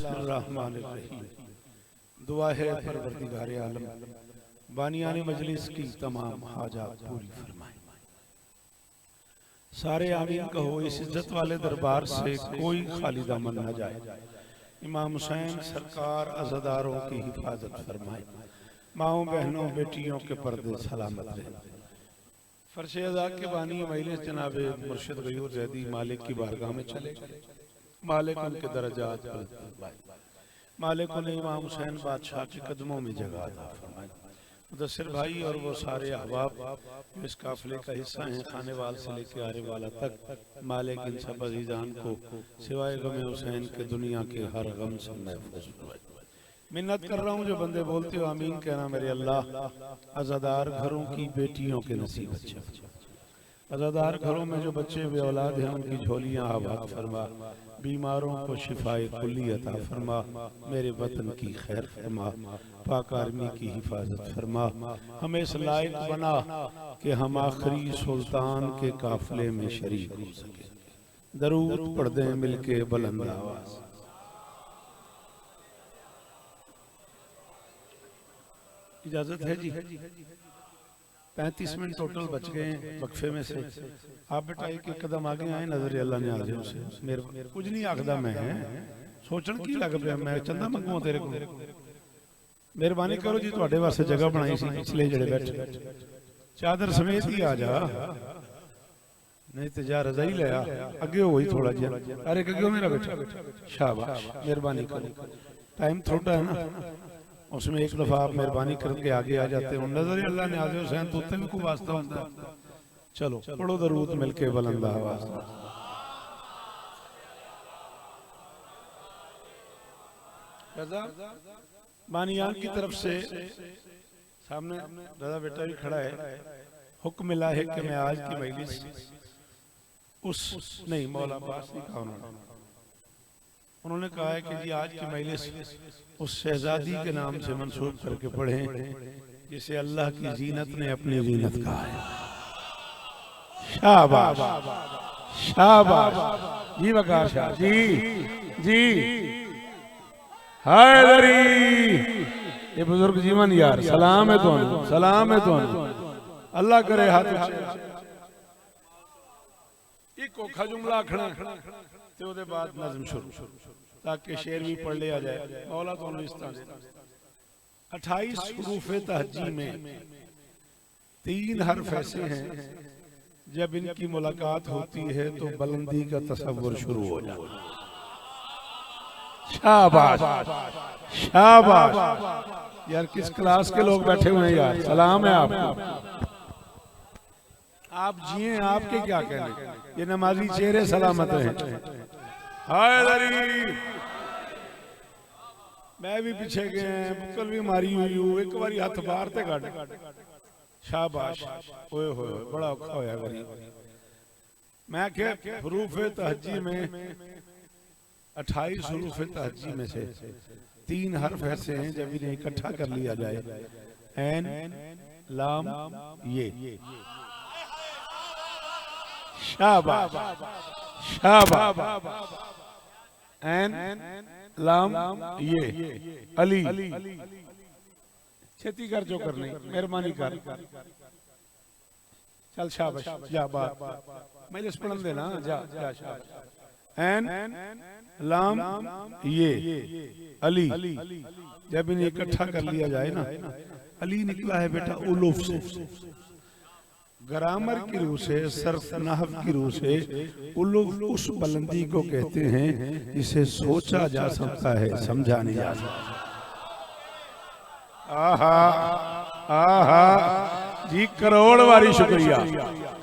बिस्मिल्लाहिर्रहमानिर्रहीम। दुआ है परवरदिगार आलम बानियाने मजलिस की तमाम हाजात पूरी फरमाए। सारे आमीन कहो। इस इज्जत वाले दरबार से कोई खाली दामन न जाए। इमाम हुसैन सरकार अज़ादारों की हिफाजत फरमाए। माओ बहनों बेटियों के पर्दे सलामत रहे। फर्श अज़ा के बानी मजलिस जनाब मुर्शिद गयूर ज़ैदी मालिक की बारगाह में चले गए। मालिक उनके दर्जात बुलंद, मालिक उन्हें इमाम हुसैन बादशाह के कदमों में जगह अता फरमाए। मुदस्सिर भाई और वो सारे अहबाब इस काफिले का हिस्सा हैं, खाने वाल से लेके आरे वाला तक, मालिक इन सब अजीजान को सिवाय गम हुसैन के दुनिया के हर गम से महफूज फरमाए। मिन्नत कर रहा हूँ जो बंदे बोलते हो आमीन कहना मेरे अल्लाह। अज़ादार घरों की बेटियों के नसीब अच्छे, अज़ादार घरों में जो बच्चे बे औलाद हैं उनकी झोलियाँ आबाद फरमा। बीमारों को शिफाए कुल्ली अता फरमा। मेरे वतन की खैर फरमा। पाक आर्मी की हिफाजत फरमा। हमें इस लायक बना कि हम आखिरी सुल्तान के काफिले में शरीक हो सके। दरूद पढ़ दें मिलके बुलंद आवाज। इजाजत है जी। 35 मिनट टोटल बच गए हैं वक्फे में से। आप बेटा एक एक कदम आगे आए नजर अल्लाह ने आजे उसे मेरे कुछ नहीं आखदा मैं सोचन की लग पिया मैं चंदा मंगवा तेरे को। मेहरबानी करो जी ਤੁਹਾਡੇ ਵਾਸਤੇ जगह बनाई सी पिछले जड़े बैठे चादर समेत ही आ जा नहीं तो जा रजाई ले आ अगे हो ही थोड़ा जिहा। अरे अगे मेरा बेटा शाबाश मेहरबानी करो। टाइम थोड़ा है ना उसमें एक दफा आप मेहरबानी करके आगे आ जाते हो। नजर अल्लाह ने आजे हुसैन तो उत्ते भी कोई वास्ता होता है। चलो पढ़ो दरूद मिलके बुलंद आवाज। बानियान की तरफ से सामने रजा बेटा भी खड़ा है। हुक्म मिला है कि मैं आज की मजलिस उस नहीं मौला अब्बास नहीं कहा उन्होंने कहा है कि जी आज की मजलिस उस शहजादी के नाम से मंसूब करके पढ़ें जिसे अल्लाह की जीनत ने अपनी जीनत कहा है। शाबाश शाबाश जी वकार शाह जी हैदरी ये बुजुर्ग जीवन यार सलाम है तुहानू सलाम है तुहानू। अल्लाह करे हाथ एक औखा जुमला आखना ते ओदे बाद नज़म शुरू ताकि शेर भी पढ़ लिया जाए। मौला तो इस तरह 28 हुरूफ़े तहज्जी में 3 हर्फ ऐसे हैं जब इनकी मुलाकात होती है तो बुलंदी का तसव्वुर शुरू हो जाता है। शाबाश शाबाश यार किस क्लास के लोग बैठे हुए हैं यार सलाम है आपको। आप जिए आपके क्या कहने ये नमाजी चेहरे सलामत हैं। हैदरी मैं भी पीछे गए बुक्कल भी मारी हुई हूँ एक बारी हाथ बाहर ते काट। शाबाश ओए होए बड़ा औखा होया गरीब। मैं क्या हुरूफ़े तहज्जी में 28 हुरूफ़े तहज्जी में से 3 हर्फ ऐसे हैं जब इन्हें इकट्ठा कर लिया जाए ऐन लाम ये। शाबाश शाबाश ऐन लाम ये अली खेती कर जो करनी मेहरबानी कर चल शाबाश जा बात मैं इस पढ़न देना जा जा शाबाश ऐन लाम ये अली। जब इन्हें इकट्ठा कर लिया जाए ना अली निकला है बेटा उलूफ से। ग्रामर की रूह से सर्फ नहव की रूह से उलूफ उस बुलंदी को कहते हैं जिसे सोचा जा सकता है समझा नहीं जा सकता। आहा आहा जी करोड़ बारी शुक्रिया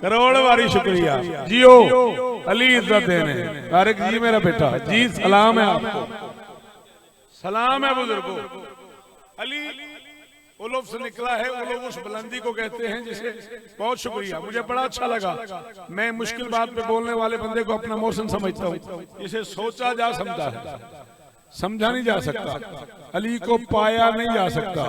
करोड़ बारी शुक्रिया जियो अली इज्जत देने तारिक जी मेरा बेटा जी सलाम है आपको सलाम है बुजुर्गों। अली उलूफ से निकला है। उलूफ उस बुलंदी को कहते हैं जिसे बहुत शुक्रिया मुझे बड़ा अच्छा लगा। मैं मुश्किल बात पे बोलने वाले बंदे को अपना मोहसिन समझता हूँ जिसे सोचा जा समझा है समझा नहीं जा सकता, अली को पाया नहीं जा सकता।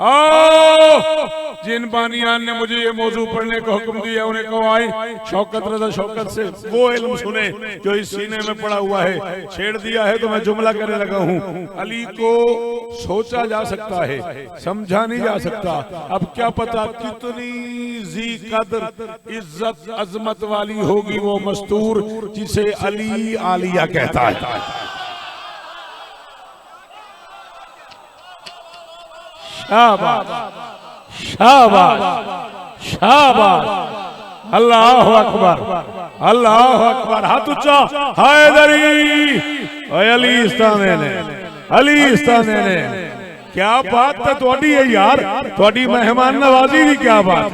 आओ, जिन बानियान ने मुझे ये मौजू पढ़ने का हुक्म दिया उन्हें कहो आए शौकत रजा शौकत से वो इल्म सुने जो इस सीने में पड़ा हुआ है। छेड़ दिया है तो मैं जुमला करने लगा हूँ। अली को सोचा जा सकता है, समझा नहीं जा सकता। अब क्या पता कितनी जी कदर इज्जत अजमत वाली होगी वो मस्तूर जिसे अली आलिया कहता है। शाबाश शाबाश शाबाश, अल्लाह अकबर अल्लाह अकबर। हाथ ऊंचा, हैदरी अली इस्ताने ने, अली इस्ताने ने। क्या बात है थोड़ी है यार, थोड़ी मेहमान नवाजी भी क्या बात।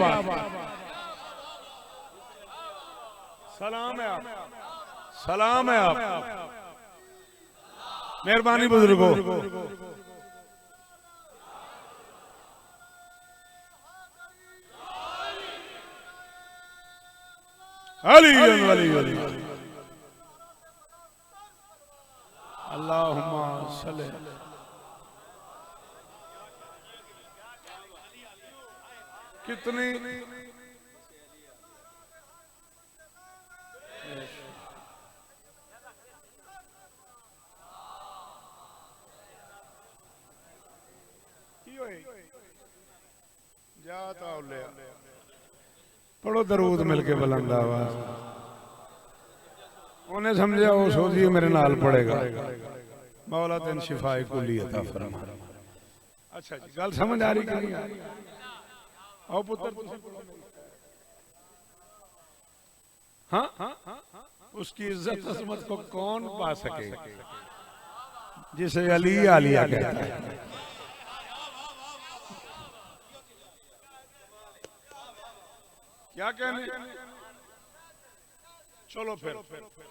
सलाम है आप, सलाम है आप, मेहरबानी बुजुर्गों। अली अली अली अल्लाहुम्मा सल्ले। कितनी जाता पढ़ो दरूद मिलके बुलंद आवाज। उन्हें समझा वो सोचिए मेरे नाल पड़ेगा। मौला तेन शिफाए कुली अता फरमा। अच्छा जी, गल समझ आ रही कि नहीं आ रही? आओ पुत्र, हाँ, उसकी इज्जत अजमत को कौन पा सके जिसे अली आलिया कहता है। क्या कहने? चलो फिर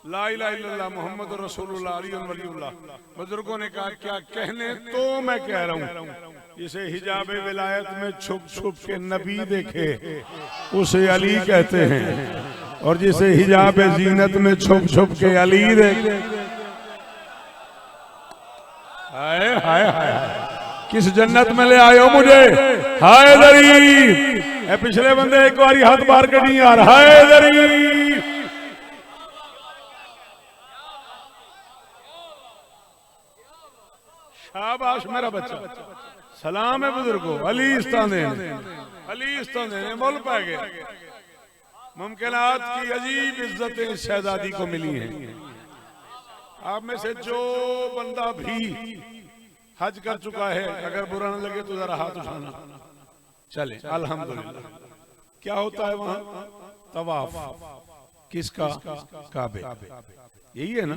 ला इलाहा इल्लल्लाह मुहम्मद रसूलुल्लाह अली वलीउल्लाह। बुजुर्गों ने कहा क्या कहने, तो मैं कह रहा हूँ इसे हिजाब विलायत में छुप छुप के नबी देखे उसे अली कहते हैं, और जिसे हिजाब जीनत में छुप छुप के अली देखे। हाय हाय हाय, किस जन्नत में ले आए हो मुझे। हाय दरी, पिछले बंदे एक बारी हाथ बाहर के नहीं आ रहा है। दरी शाबाश मेरा बच्चा, सलाम है बुजुर्गो। अली इस्ताने, अली इस्ताने बोल पाए गए। मुमकिनात की अजीब इज्जतें शहजादी को मिली हैं। आप में से जो बंदा भी हज कर चुका है, अगर बुरा न लगे तो जरा हाथ उठाना। चले अल्हम्दुलिल्लाह। क्या होता है वहां? तवाफ किसका? काबे। यही है ना?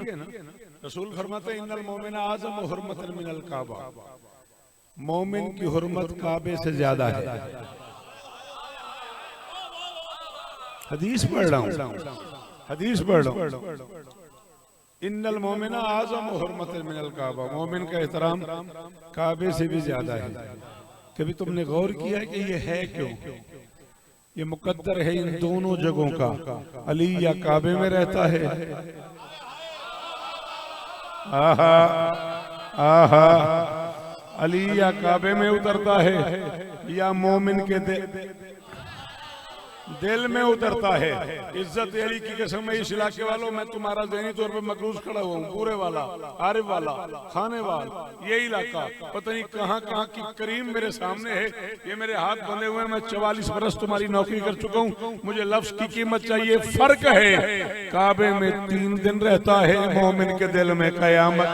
रसूल फरमाते इन्नल मोमिन आज़म हुर्मतन मिनल काबा। मोमिन की हुर्मत काबे से ज्यादा है। हदीस पढ़ रहा हूँ, हदीस पढ़ रहा हूँ। इन्नल मोमिन आज़म हुर्मतन मिनल काबा। मोमिन का एहतराम काबे से भी ज्यादा है। कभी तुमने गौर किया है कि ये है क्यों? ये मुकद्दर है इन दोनों जगहों का। अली या काबे में रहता है, आहा आहा, अली या काबे में उतरता है या मोमिन के दिल में उतरता है। इज्जत अली की कसम है। इस इलाके वालों मैं तुम्हारा ज़हनी तौर पे मकरूज खड़ा हुआ हूँ। पूरे वाला, आरिफ वाला, खाने वाला, ये इलाका पता नहीं कहाँ कहाँ की करीम मेरे सामने है। ये मेरे हाथ बंधे हुए, मैं 44 बरस तुम्हारी नौकरी कर चुका हूँ। मुझे लफ्ज की कीमत चाहिए। फर्क है, काबे में 3 दिन रहता है, मोमिन के दिल में कयामत।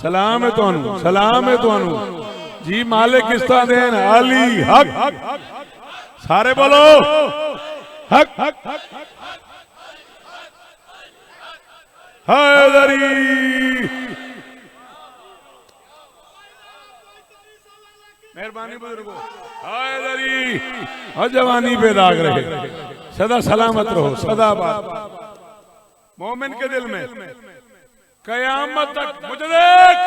सलाम है तुहानू, सलाम है तुहानू जी। मालिक किस्ता देन अली हक, सारे बोलो हक हक हैदरी। मेहरबानी बुजुर्गो, हैदरी और जवानी पे दाग रहे, सदा सलामत रहो, सदा बात मोमिन के दिल में कयामत तक। मुझे देख,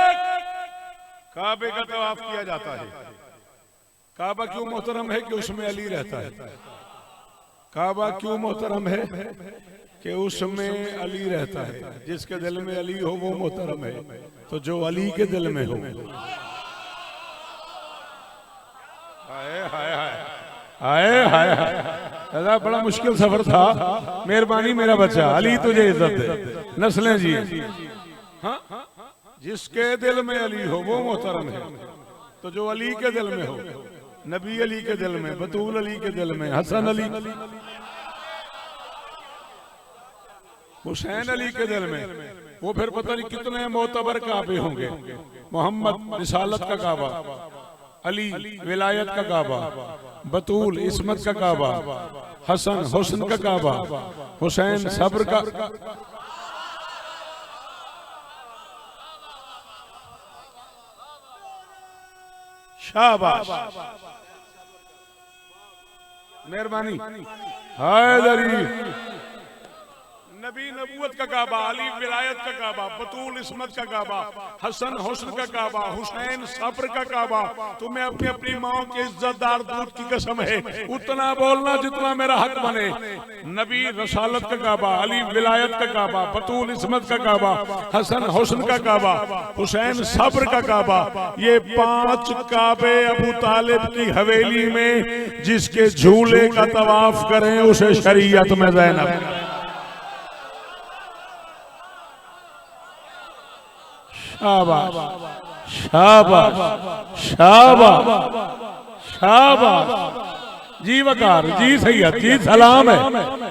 काबे का तवाफ किया जाता है। काबा क्यों मोहतरम है कि उसमें अली रहता है। काबा क्यों मोहतरम है कि उसमें अली रहता है, जिसके दिल में अली हो वो मोहतरम है। तो जो अली के दिल में हो, हाय हाय हाय हाय हाय, दादा बड़ा मुश्किल सफर था। मेहरबानी मेरा बच्चा, अली तुझे इज्जत दे, नस्लें जी। हाँ, जिसके दिल में अली हो वो मोहतरम है। तो जो अली के दिल में हो, नबी अली के दिल में, बतूल अली के दिल में, हसन अली, हुसैन अली के दिल में, वो फिर पता नहीं कितने मोतबर काबे होंगे। मोहम्मद रिसालत का काबा, अली विलायत का काबा, बतूल इस्मत का काबा, हसन हुस्न का काबा, हुसैन सब्र का। शाबाश, मेहरबानी। हैदरी नबी नबूवत का काबा, अली विलायत का काबा, बतूल इस्मत का काबा, हसन हुस्न का काबा, हुसैन सब्र का काबा। तुम्हें अपनी अपनी माओ के इज्जतदार दूध की कसम है, उतना बोलना जितना मेरा हक बने। नबी रसालत का काबा, अली विलायत का काबा, बतूल इस्मत का काबा, हसन हुस्न का काबा, हुसैन सब्र का काबा। ये 5 काबे अबू तालिब की हवेली में जिसके झूले का तवाफ करें उसे शरीयत में ज़ैनब। शाबाश शाबाश शाबाश शाबाश, जी वकार, जी सैयद, जी सलाम है।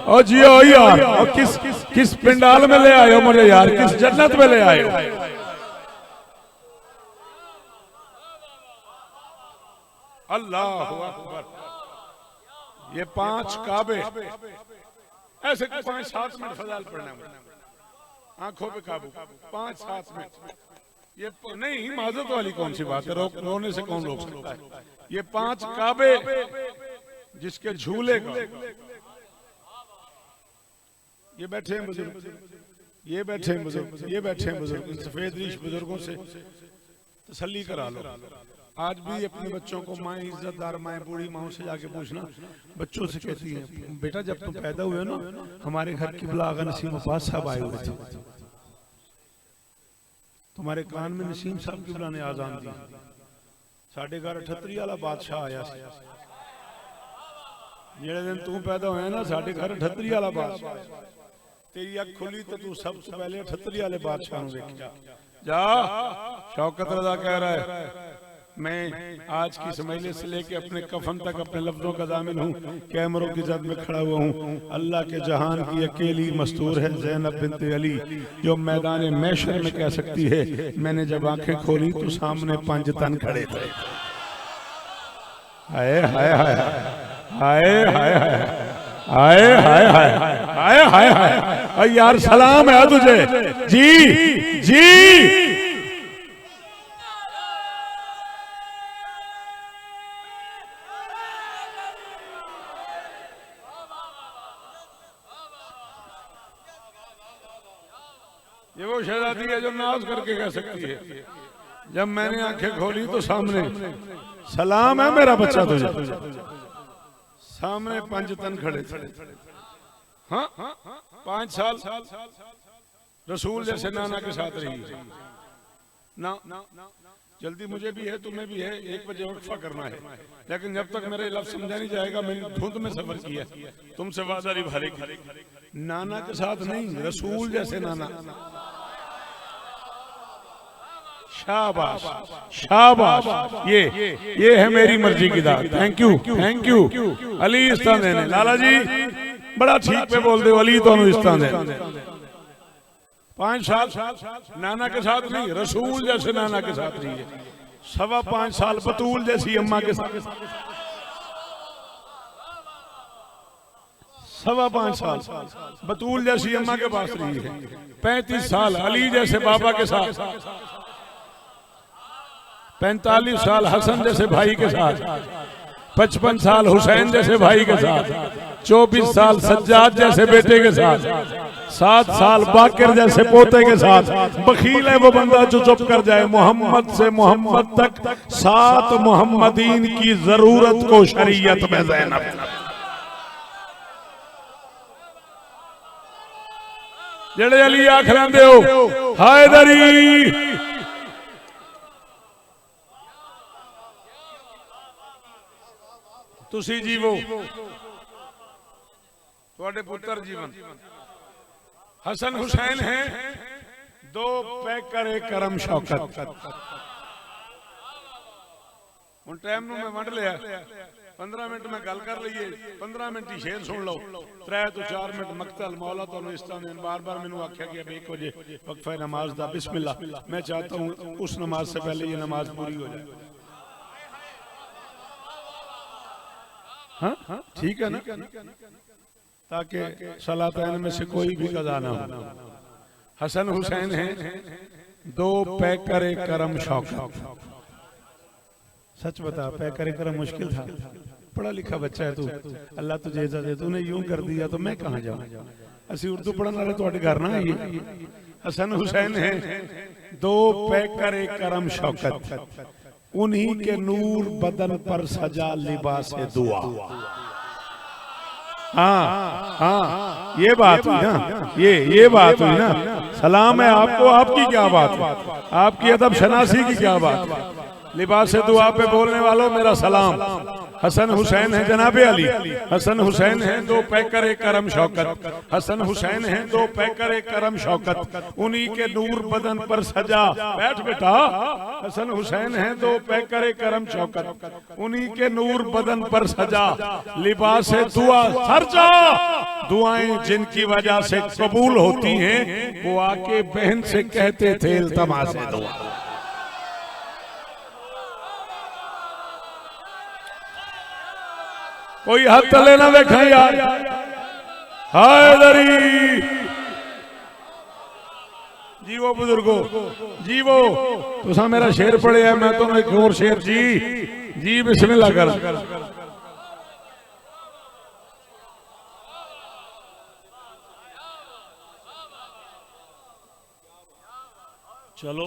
और जी ओ यार, और किस पिंडाल में ले आए हो मुझे यार, किस जन्नत में ले आए हो। अल्लाह अकबर। ये 5 काबे, ऐसे 5-7 मिनट फजाल पढ़ना है, आंखों पे काबू, 5-7 मिनट। ये नहीं, माजरत वाली कौन सी बात है, रोने से कौन रोक सकता है। ये 5 काबे जिसके झूले का, ये बैठे हैं बुजुर्ग, ये बैठे हैं बुजुर्ग, ये बैठे हैं बुजुर्ग, सफेद रीश बुजुर्गों से तसल्ली करा लो। आज भी अपने बच्चों को माएँ, इज्जतदार माएँ, बूढ़ी माओं से जाके पूछना, बच्चों से कहती हैं, बेटा जब तुम पैदा हुए ना, हमारे घर की बुला आगा नसीम अब्बास साहब आए हुए थे, तुम्हारे कान में नसीम साहब की बुला ने आजान दी। साढ़े घर 38 वाला बादशाह आया, जेड़े दिन तू पैदा होया ना, साढ़े घर 38 वाला बादशाह, तेरी अख खुली तो तू सबसे पहले 38 वाले बादशाह को देखा। जा, शौकत रजा कह रहा है, मैं आज की समझने से लेके अपने कफन तक अपने लफ्जों का दामिन हूँ, कैमरों की जद में खड़ा हुआ हूँ। अल्लाह के जहान की अकेली मस्तूर है ज़ैनब बिन्त अली, जो मैदान मैशर में कह सकती है, मैंने जब आंखें खोली तो सामने 5 तन खड़े थे। हाय हाय हाय हाय हाय हाय हाय हाय हाय हाय, यार सलाम है तुझे, जी जी। ये वो शहजादी है जो नाज करके कह सकती है, जब मैंने आंखें खोली तो सामने, सलाम है मेरा बच्चा तुझे, सामने 5 तन खड़े थे। हाँ, 5 साल रसूल जैसे नाना के साथ रही ना। जल्दी मुझे भी है, तुम्हें भी है, 1 बजे वक्फा करना है, लेकिन जब तक मेरे लफ्ज़ समझा नहीं जाएगा, मैंने धुंध में सफर किया, तुमसे वादा निभाने की। नाना के साथ नहीं, रसूल जैसे नाना। शाबाश शाबाश, ये है मेरी मर्जी की दात। थैंक यू अली इस्तान देने। लाला जी बड़ा ठीक पे बोल दे, अली तो इस्तान दे। 5 साल नाना के साथ नहीं, रसूल जैसे नाना के साथ नहीं है। 5.25 साल बतूल जैसी अम्मा के साथ, 5.25 साल बतूल जैसी अम्मा के पास रही है। 35 साल अली जैसे बाबा के साथ, 45 साल हसन जैसे भाई के साथ, 55 साल हुसैन जैसे भाई के साथ, 24 साल सज्जाद जैसे बेटे के साथ, 7 साल बाकिर जैसे पोते के साथ। बखील है वो बंदा जो चुप कर जाए। मोहम्मद से मोहम्मद तक 7 मोहम्मदीन की जरूरत को शरीयत में ज़ैनब। जेड़े अली आख लेंदे हो हैदरी तुसी जीवो तुहाडे पुत्र जीवन हसन हुसैन है दो पैकर करम शौकत हुण टाइम नूं मैं वंड लिया 15 मिनट में गल कर लीए 15 मिनट ही शेर सुन लो 3 तो 4 मिनट मकतल मौला तुहानूं इस तरह बार बार मैनूं आख्या गया 1 बजे वक्फा नमाज दा बिस्मिल्लाह मैं चाहता हूं उस नमाज से पहले ये नमाज पूरी हो जाए। हाँ ठीक है ना ताकि सलातैन में से कोई भी कज़ा ना हो। हसन हुसैन है दो पैकर करम शौकत। सच बता पैकर करम मुश्किल था? पढ़ा लिखा बच्चा है तू, अल्लाह तुझे इज्जत दे, तूने यूं कर दिया तो मैं कहाँ जाऊं? असी उर्दू पढ़ने वाले तुहाडे घर ना आइए। हसन हुसैन है दो पैकर करम शौकत, उन्हीं के नूर बदन पर सजा लिबास दुआ। हाँ हाँ ये बात हुई ना, ये बात हुई ना। सलाम है आपको, आपकी क्या बात है? आपकी अदब शनासी की क्या बात है? लिबास दुआ पे बोलने वालों मेरा सलाम। हसन हुसैन है जनाबे अली, हसन हुसैन है दो पैकर करम शौकत, हसन हुसैन है दो पैकर करम शौकत, उन्हीं के नूर बदन पर सजा। बैठ बेटा। हसन हुसैन है दो पैकर करम शौकत, उन्हीं के नूर बदन पर सजा लिबास दुआ सरजा। दुआएं जिनकी वजह से कबूल होती हैं वो आके बहन से कहते थे इल्तमास दुआ। कोई हाथ तले ना देखा यार। हैदरी जीवो बुजुर्गो जीवो। तुसा मेरा शेर पढ़े है, मैं तो एक और शेर जी बिस्मिल्लाह कर। चलो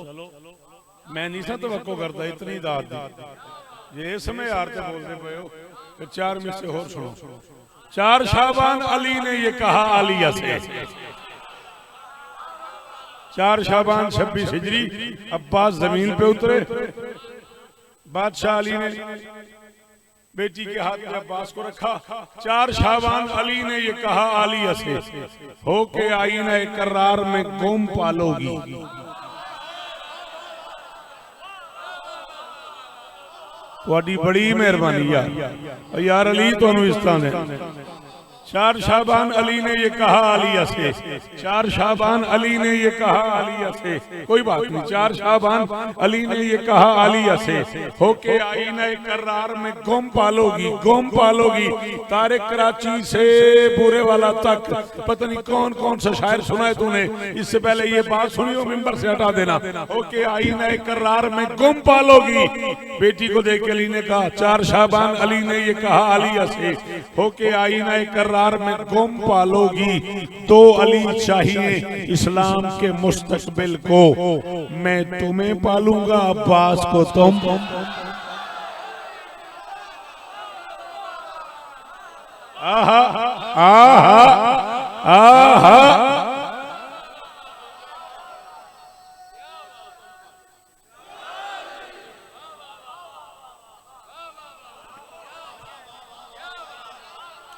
मैं नहीं सा तवक्को करता इतनी दाद दी ये समय यार ते बोलते पे हो। 4 में से और सुनो। 4 शाबान अली ने ये कहा आलिया से। 4 शाबान 26 हिजरी अब्बास जमीन पे उतरे। बादशाह अली ने बेटी के हाथ में अब्बास को रखा। 4 शाबान अली ने ये कहा आलिया से, होके आईना करार में कौम पालोगी। थोड़ी बड़ी मेहरबानी यार अली तो इस तरह। 4 शाबान अली ने ये कहा आलिया से, 4 शाबान अली ने ये कहा आलिया से। कोई बात नहीं। 4 शाबान अली ने ये कहा आलिया से, होके आईना करार में गोम पालोगी। तारे कराची से बुरे वाला तक पता नहीं कौन कौन सा शायर सुना है तूने। इससे पहले ये बात सुनी हो मिंबर से हटा देना। होके आईना करार में गोम पालोगी। बेटी को देख के अली ने कहा 4 शाबान अली ने ये कहा आलिया से, होके आईना करार में कौम पालोगी। तो अली चाहिए इस्लाम के मुस्तकबिल को, मैं तुम्हें पालूंगा अब्बास को तुम। आहा आहा आहा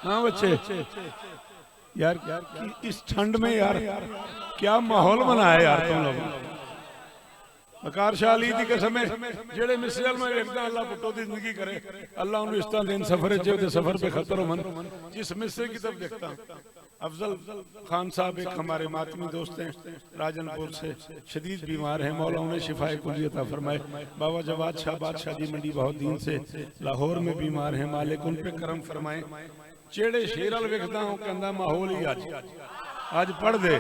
हाँ बच्चे यार इस ठंड में यार क्या माहौल बनाया यार तुम लोगों। वकार शाह अली दी कसम है जेड़े मिसल में देखदा अल्लाह पुट्टो दी जिंदगी करे, अल्लाह उन्हें इस तरह दिन सफर च सफर पे खतर हो मन। जिस मिसरे की तरफ देखता अफजल खान साहब एक हमारे मातमी दोस्त हैं राजनपुर से, शदीद बीमार हैं, मौला उन्हें शिफाए कुली अता फरमाए। बाबा जवाद शाह बादशाह जी मंडी बहुत दिन से लाहौर में बीमार हैं, मालिक उन पे करम फरमाए। जेड़े शेरल वेखदा हूं कहंदा माहौल ही आज पढ़ दे।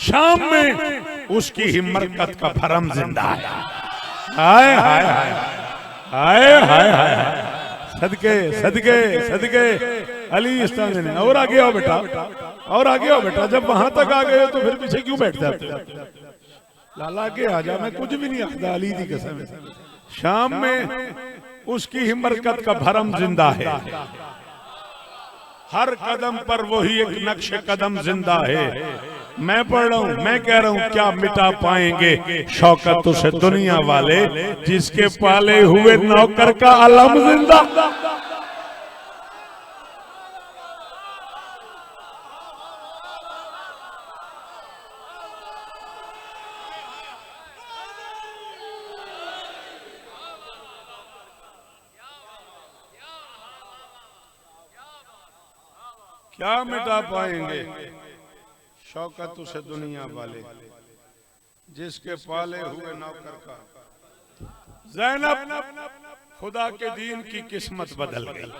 शाम में उसकी हिम्मत का भरम जिंदा है। हाय हाय हाय हाय हाय हाय सदके सदके सदके अली इस तरह ने। और आगे आओ बेटा, और आगे आओ बेटा। जब वहां तक आ गए तो फिर पीछे क्यों बैठ जाते? लाला के आ जा, मैं कुछ भी नहीं आखदा अली दी कसम। शाम में उसकी हिम्मत का भरम जिंदा है, हर कदम पर वही एक नक्श कदम जिंदा है। मैं पढ़ रहा हूं, मैं कह रहा हूं क्या मिटा पाएंगे शौकत उसे दुनिया वाले जिसके पाले हुए नौकर का अलम जिंदा। क्या मिटा पाएंगे शौकत उसे दुनिया वाले जिसके पाले हुए नौकर का। ज़ैनब खुदा के दीन की किस्मत बदल गई।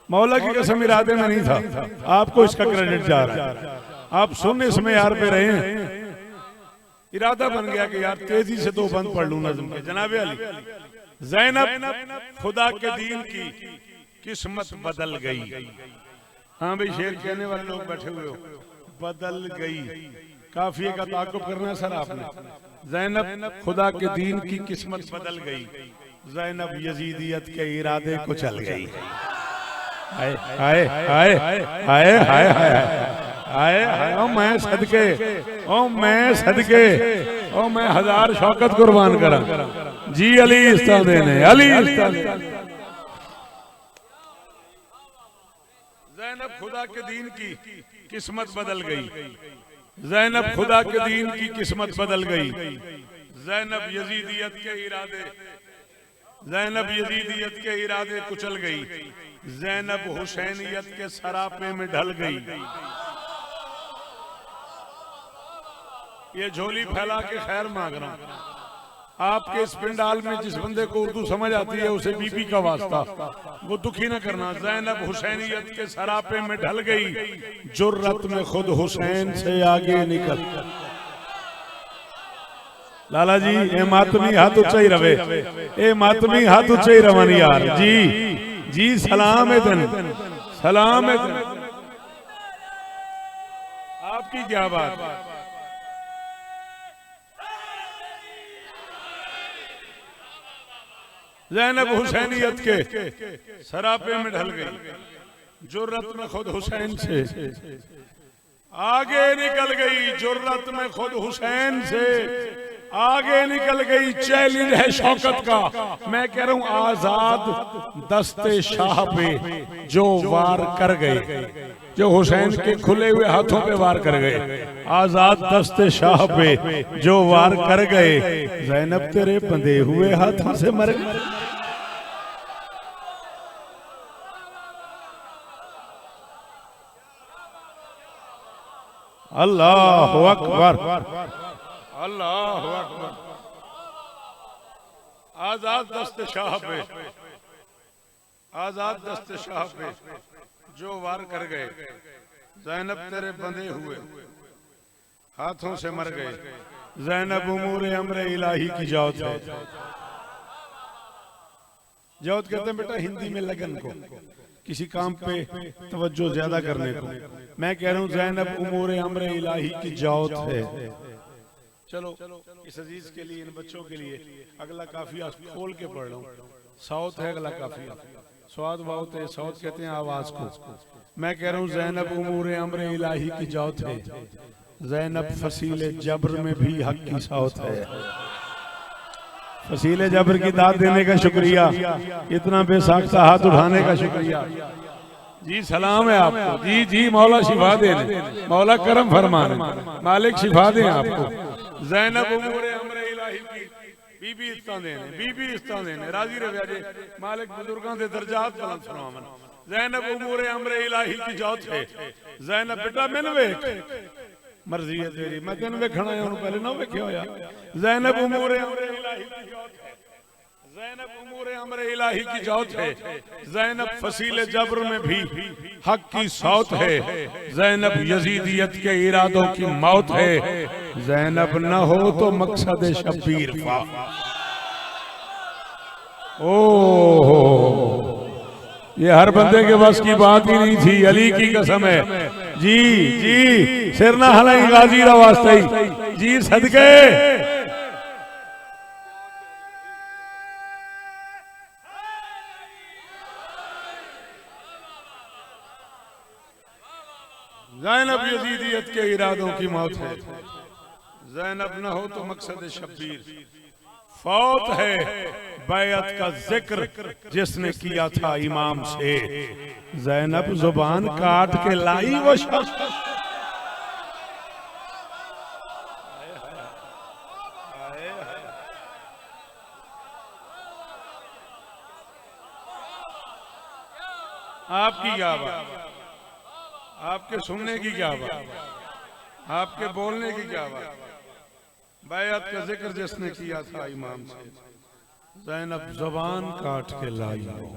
मौला की कसम इरादे में नहीं था, आपको इसका क्रेडिट जा रहा है। आप सुन इसमें यार पे रहे हैं, इरादा बन गया कि यार तेजी से तो बंद पढ़ लूं नज़्म के। जनाब अली, ज़ैनब खुदा के दीन की किस्मत बदल गई। हाँ भाई, शेर कहने वाले लोग बैठे हुए हो, बदल गई। काफिये का ताक़ुब करना सर आपने। ज़ैनब खुदा के दीन की किस्मत बदल गई, ज़ैनब यजीदियत के इरादे को चल गई। हाय हाय हाय हाय हाय हाय हाय, ओ मैं सदके, ओ मैं सदके, ओ मैं हजार शौकत कुर्बान करा जी। अली इस्तादे ने, अली इस्तादे। ज़ैनब खुदा के दीन की किस्मत बदल गई, ज़ैनब खुदा के दीन की किस्मत बदल गई। ज़ैनब यजीदियत के इरादे, ज़ैनब यजीदियत के इरादे कुचल गई। ज़ैनब हुसैनियत के सरापे में ढल गई। ये झोली फैला के खैर मांग रहा हूं। आपके इस पिंडाल में जिस बंदे को उर्दू समझ आती है उसे बीबी का वास्ता, वो दुखी न करना। ज़ैनब हुसैनियत के सरापे में ढल गई, जुर्रत में खुद हुसैन से आगे निकल। लाला जी ए मातमी हाथ उच्चा ही रवे, ए मातमी हाथ उच्चा ही रवन यार जी जी। सलाम है दिन, सलाम है दिन। आपकी क्या बात। ज़ैनब हुसैनियत के सरापे में ढल गई, जुर्रत में खुद हुसैन से आगे निकल गई, जुर्रत में खुद हुसैन से आगे निकल गई। चैलेंज है शौकत का, मैं कह रहा हूं आजाद दस्ते शाह पे जो वार कर गए, जो हुसैन के खुले हुए हाथों पे वार कर गए। आजाद दस्ते शाह पे जो वार कर गए, ज़ैनब तेरे बंधे हुए हाथों से मर गए। अल्लाह अकबर, अल्लाह अकबर। आजाद दस्ते शाह पे, आजाद दस्ते शाह पे जो वार कर गए, ज़ैनब तेरे बंधे हुए हाथों से मर गए। ज़ैनब उमूर अमर इलाही की जौत है। जौत कहते हैं बेटा हिंदी में लगन को, किसी काम पे तवज्जो ज्यादा करने को। मैं कह रहा हूँ ज़ैनब उमूर अमर इलाही की जौत है। चलो इस अजीज के लिए, इन बच्चों के लिए अगला काफिया खोल के पढ़ रहा हूँ। साउथ है अगला काफिया, स्वाद बहुत है, साउथ कहते हैं आवाज को। मैं कह रहा हूँ ज़ैनब उमूर अमर इलाही की जौत है, ज़ैनब फसीले जब्र में भी हक की सौत है। फसीले जब्र की दाद देने का शुक्रिया, इतना बेसाख्ता हाथ उठाने का शुक्रिया जी। सलाम है आपको जी जी। मौला शिफा दे, मौला करम फरमाने, मालिक शिफा दे आपको। ज़ैनब उमूर अमर इलाही की बीबी इस्ता देने, बीबी इस्ता देने राजी रहे जे मालिक बुजुर्गों के दर्जात बुलंद फरमावन। ज़ैनब उमूर अमर इलाही की जौत है। ज़ैनब बेटा मैनू वेख, मर्जी है तेरी, मैं तेन वेखना है, पहले ना वेख्या होया। ज़ैनब उमूर अमर इलाही की जौत है, ज़ैनब उमूर अमर इलाही की जौत है। ज़ैनब फसीले जब्र में भी हक की सौत है। ज़ैनब यजीदियत के इरादों की मौत है। ज़ैनब न हो तो मकसद शब्बीर फा। ओ ये हर बंदे के बस की बात ही नहीं थी, अली की कसम है जी जी। सिरना हलाई गाजी रा वास्ता ही जी, सदके। ज़ैनब यजीदियत के इरादों की मौत है, ज़ैनब न हो तो मकसद शब्बीर फौत है, बैअत का जिक्र जिसने किया था इमाम से। ज़ैनब जुबान काट के लाई वो शख्स। आपकी क्या बात, आपके सुनने की क्या बात, आपके बोलने की क्या बात। बैअत का जिक्र जिसने किया था इमाम से, ज़ैनब ज़ुबान काट के लाई हो।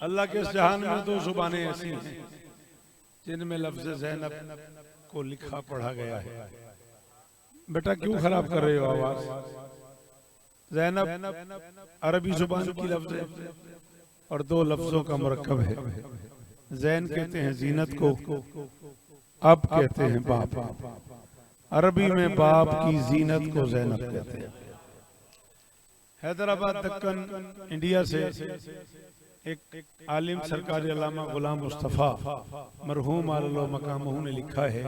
अल्लाह के इस जहान में दो जुबानें ऐसी हैं जिनमें लफ्ज़ ज़ैनब को लिखा पढ़ा गया है। बेटा क्यों खराब कर रहे हो आवाज। ज़ैनब अरबी जुबान की लफ्ज़ है और दो लफ्जों का मुरक्कब है। ज़ैन कहते हैं जीनत को, अब कहते हैं बाप। अरबी में बाप की जीनत को ज़ैनब कहते हैं। हैदराबाद दक्कन इंडिया से एक आलिम सरकारी अल्लामा गुलाम मुस्तफ़ा मरहूम आललो मकामहू ने लिखा है,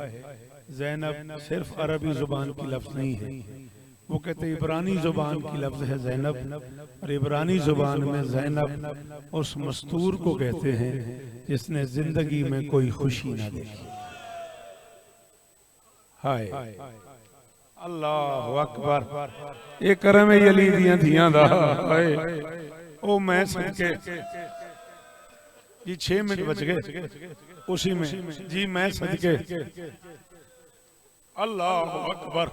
ज़ैनब सिर्फ अरबी जुबान की लफ्ज़ नहीं है। वो कहते इब्रानी जुबान की लफ्ज़ है ज़ैनब, और इब्रानी जुबान में ज़ैनब उस मस्तूर को कहते हैं जिसने जिंदगी में कोई खुशी ना देखी। हाय अल्लाह अकबर, ये करम यली दियां धियां दा। हाय ओ मैं सदके जी 6 मिनट बच गए उसी में जी, मैं सदके अल्लाह अकबर।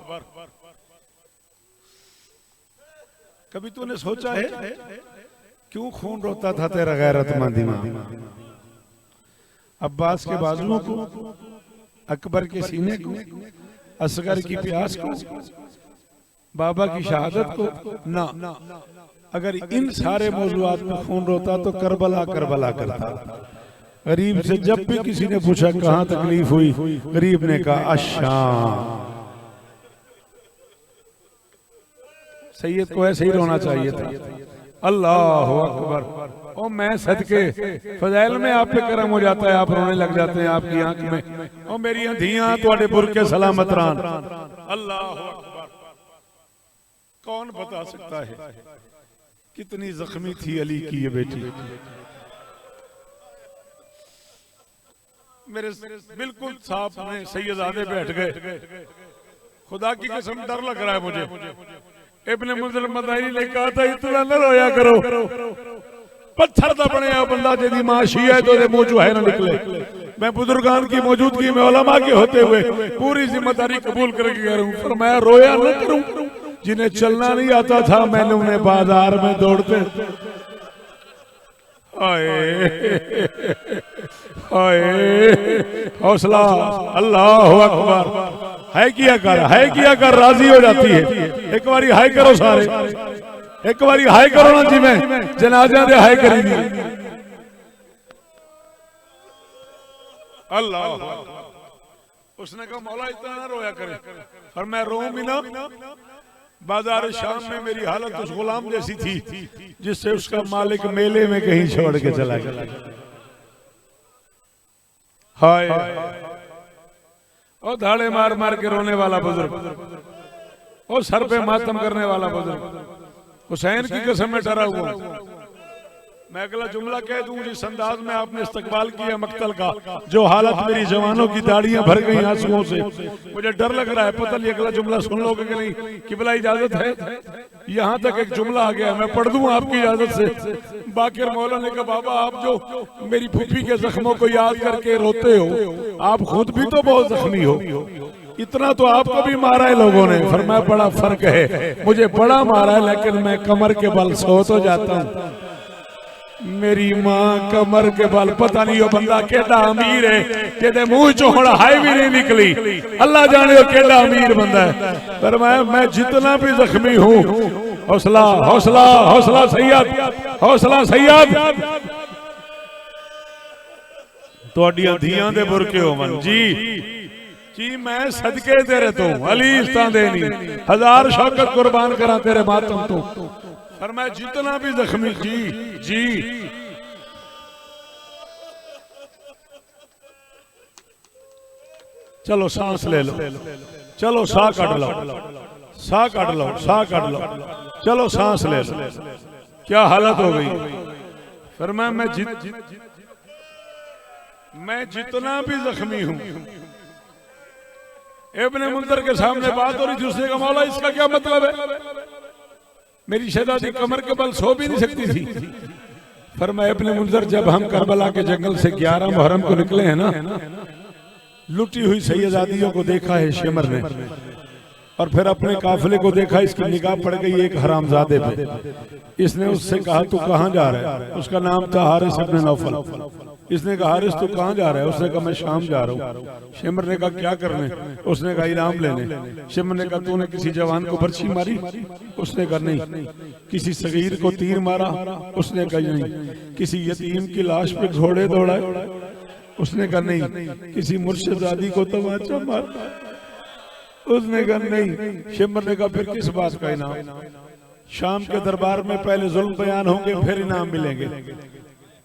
कभी तूने सोचा है क्यों खून रोता था तेरा गैरतमंद इमाम। अब्बास के बाजुओं को, अकबर के सीने को, असगर की प्यास को, बाबा की शहादत को ना। अगर इन सारे मौजूआत में खून रोता तो करबला करबला करता। गरीब से जब भी किसी ने पूछा कहाँ तकलीफ हुई, गरीब ने कहा अशाम। सैयद को ऐसे ही रोना चाहिए था। अल्लाह अकबर। ओ मैं सदके, फज़ैल में आप पे करम हो जाता है, आप रोने लग जाते हैं आपकी आंख में। ओ मेरी धियां तुहाडे बुरके सलामत रान। अल्लाह अकबर। कौन बता सकता है कितनी जख्मी थी अली की ये बेटी। मेरे बिल्कुल सामने सैयदादे बैठ गए। खुदा की कसम डर लग रहा है मुझे। इब्ने मुंज़िर मदानी ने कहा था इतना न रोया करो, पत्थर दा बनया बंदा जेदी मां शिया है तो मुंह चो है ना निकले। मैं बुजुर्गान की मौजूदगी में उलमा के होते हुए पूरी जिम्मेदारी कबूल करके कह रहा हूं, फरमाया रोया न करूं। जिन्हें चलना नहीं आता था मैंने उन्हें बाजार में दौड़ते। हौसला अल्लाह अकबर। है किया कर राजी हो जाती है। एक बारी हाय करो सारे, एक बारी हाय करो ना जी, मैं जनाजा दे हाय करेंगे। अल्लाह उसने कहा मौला इतना ना रोया करे, और मैं रोऊं भी ना। बाजार शाम में मेरी हालत उस गुलाम जैसी थी जिससे उसका मालिक मेले में कहीं छोड़ के चला गया। हाय ओ धाड़े मार मार के रोने वाला बुजुर्ग, ओ सर पे मातम करने वाला बुजुर्ग, हुसैन की कसम में डरा हुआ। मैं अगला जुमला कह दूं जिस अंदाज में आपने इस्तकबाल किया मक्तल का, जो हालत मेरी जवानों की दाढ़ियां भर गई आंसुओं से, मुझे डर लग रहा है पता नहीं अगला जुमला सुन लोगे कि नहीं। किबला इजाजत है? यहाँ तक एक जुमला आ गया, मैं पढ़ दूं आपकी इजाजत से। बाकिर मौला ने कहा बाबा आप जो मेरी फूफी के जख्मों को याद करके रोते हो, आप खुद भी तो बहुत जख्मी हो। इतना तो आपको भी मारा है लोगों ने। फरमाया बड़ा फर्क है, मुझे बड़ा मारा है लेकिन मैं कमर के बल सो तो जाता हूँ। मेरी मां कमर के बल, पता नहीं वो बंदा केड़ा अमीर है जेदे मुंह चो हुण हाय भी नहीं निकली। अल्लाह जाने वो केड़ा अमीर बंदा है। पर मैं जितना भी जख्मी हूँ, हौसला हौसला हौसला सैयद, हौसला सैयद। तुहाडियां धियां दे बुरके होवन जी जी, मैं सदके तेरे तो अली इस्तां देनी, हजार शौकत कुर्बान करा तेरे मातम तो। और मैं जितना भी जख्मी जी जी चलो सांस ले लो, चलो साह काट लो, साह काट लो, साह काट लो, चलो सांस ले लो। क्या हालत हो गई। फिर मैं जितना भी जख्मी हूं, इब्ने मुंज़र के सामने बात हो रही थी, उसने कहा मौला इसका क्या मतलब है, मेरी शहजादी कमर के बल सो भी नहीं सकती थी। फरमाया इब्ने मुंज़र जब हम करबला के जंगल से 11 मुहर्रम को निकले हैं ना, लुटी हुई सैयदादियों को देखा है शिमर ने, और फिर अपने काफिले को देखा, इसकी निगाह पड़ गई एक हरामजादे पे। इसने उससे कहा तू कहां जा रहा है, उसका नाम था हारिस इब्न नौफल। इसने कहा हारिस तू कहां जा रहा है, उसने कहा मैं शाम जा रहा हूँ। शिमर ने कहा क्या करने, उसने कहा इनाम लेने। शिमर ने कहा तूने किसी जवान को बर्छी मारी, उसने कहा नहीं। किसी सगीर को तीर मारा, उसने कहा नहीं। किसी यतीम की लाश पे घोड़े दौड़ाए, उसने कहा नहीं। किसी मुर्शिदादी को तमाचा मारा, उसने कहा नहीं। शिमर ने कहा फिर किस बात का इनाम, शाम के दरबार में पहले जुल्म बयान होंगे फिर इनाम मिलेंगे।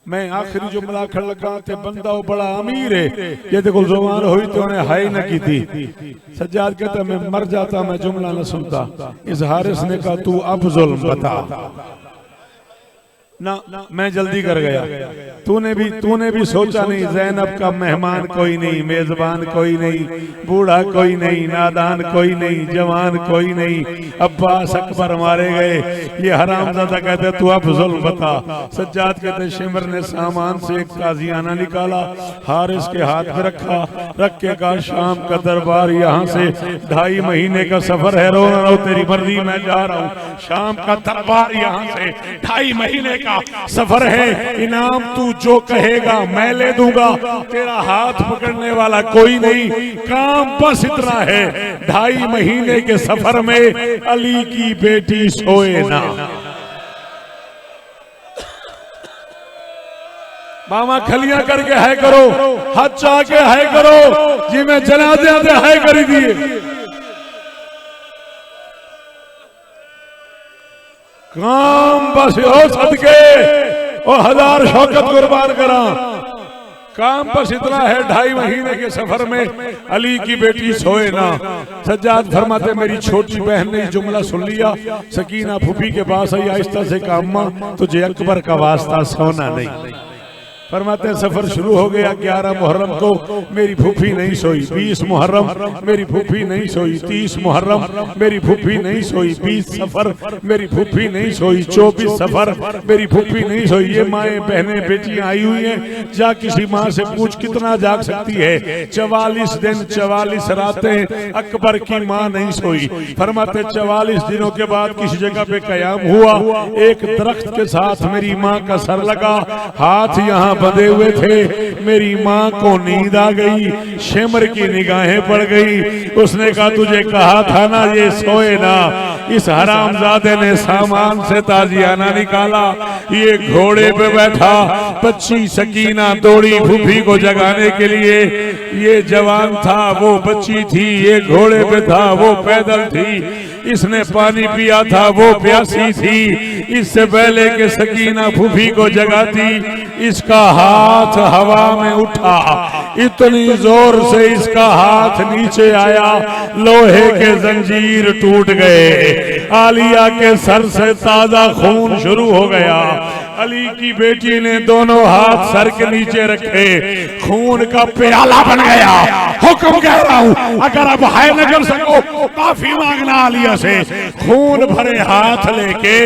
मैं आखिरी जुमला खड़ लगा थे, बंदा वो बड़ा अमीर है, ये देखो जुबान हुई तो उन्हें हाई न की थी। सज्जाद कहता मैं मर जाता, मैं जुमला न सुनता। इस हारिस ने कहा तू अब जुल्म बता ना, मैं जल्दी कर गया। तूने भी सोचा नहीं, ज़ैनब का मेहमान कोई नहीं, मेजबान कोई नहीं, बूढ़ा कोई नहीं, नादान कोई नहीं, जवान कोई नहीं, अब्बास अकबर मारे गए, ये हरामजादा कहते तू अब जुल्म बता। सज्जाद कहते शिमर ने सामान से एक ताजियाना निकाला, हारिस के हाथ में रखा, रख के कहा शाम का दरबार यहाँ से 2.5 महीने का सफर है, रो ना रो तेरी मर्जी, मैं जा रहा हूँ। शाम का दरबार यहाँ से 2.5 महीने का सफर है, इनाम तू जो कहेगा मैं ले दूंगा, तेरा हाथ पकड़ने वाला कोई नहीं, काम बस इतना है 2.5 महीने के सफर में अली की बेटी सोए ना। मामा खलियां करके है करो, हाथ चाह के है करो, जी मैं जनाजे है करी दिए। काम बस हो सदके और 1000 शौकत कुर्बान करा, काम बस इतना है 2.5 महीने के सफर में अली की बेटी सोए ना। सज्जाद फरमाते मेरी छोटी बहन ने जुमला सुन लिया, सकीना फूफी के पास आई, आहिस्ता से कहा अम्मा तुझे अकबर का वास्ता सोना नहीं। फरमाते सफर शुरू हो गया, 11 मुहर्रम को मेरी फूफी नहीं सोई, 20 मुहर्रम मेरी फूफी नहीं सोई, 30 मुहर्रम मेरी फूफी नहीं सोई, 20 सफर मेरी फूफी नहीं सोई, 24 सफर मेरी फूफी नहीं सोई। ये माएँ बहनें बेटियां आई हुई हैं, जा किसी माँ से पूछ कितना जाग सकती है। 44 दिन 44 रातें अकबर की माँ नहीं सोई। फरमाते 44 दिनों के बाद किसी जगह पे कयाम हुआ, एक दरख्त के साथ मेरी माँ का सर लगा, हाथ यहाँ बंधे हुए थे। मेरी माँ को नींद आ गई, शिमर की निगाहें पड़ गई। उसने कहा तुझे कहा था ना ये सोए ना। इस हरामजादे ने सामान से ताजियाना निकाला, ये घोड़े पे बैठा, बच्ची सकीना दौड़ी फूफी को जगाने के लिए। ये जवान था, वो बच्ची थी, ये घोड़े पे था, वो पैदल थी। इसने पानी पिया था, वो प्यासी थी। इससे पहले के सकीना फूफी को जगाती, इसका हाथ हवा में उठा, इतनी जोर से इसका हाथ नीचे आया, लोहे के जंजीर टूट गए, आलिया के सर से ताजा खून शुरू हो गया। अली की बेटी ने दोनों हाथ सर के नीचे रखे, खून का प्याला बन गया। हुक्म कह रहा हूं, अगर अब है न कर सको माफी मांगना आलिया से। खून भरे हाथ लेके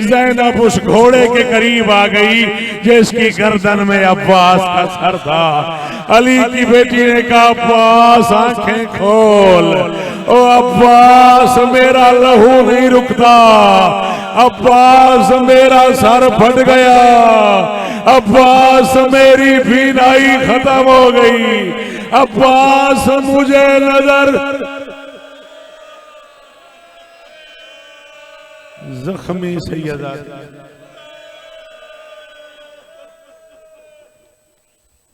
ज़ैनब उस घोड़े के करीब आ गई जिसकी गर्दन में अब्बास का सर था। अली की बेटी ने कहा अब्बास आंखें खोल। ओ अब्बास मेरा लहू नहीं रुकता, अब्बास मेरा सर फट गया, अब्बास मेरी बीनाई खत्म हो गई, अब्बास मुझे नजर। जख्मी सैयदा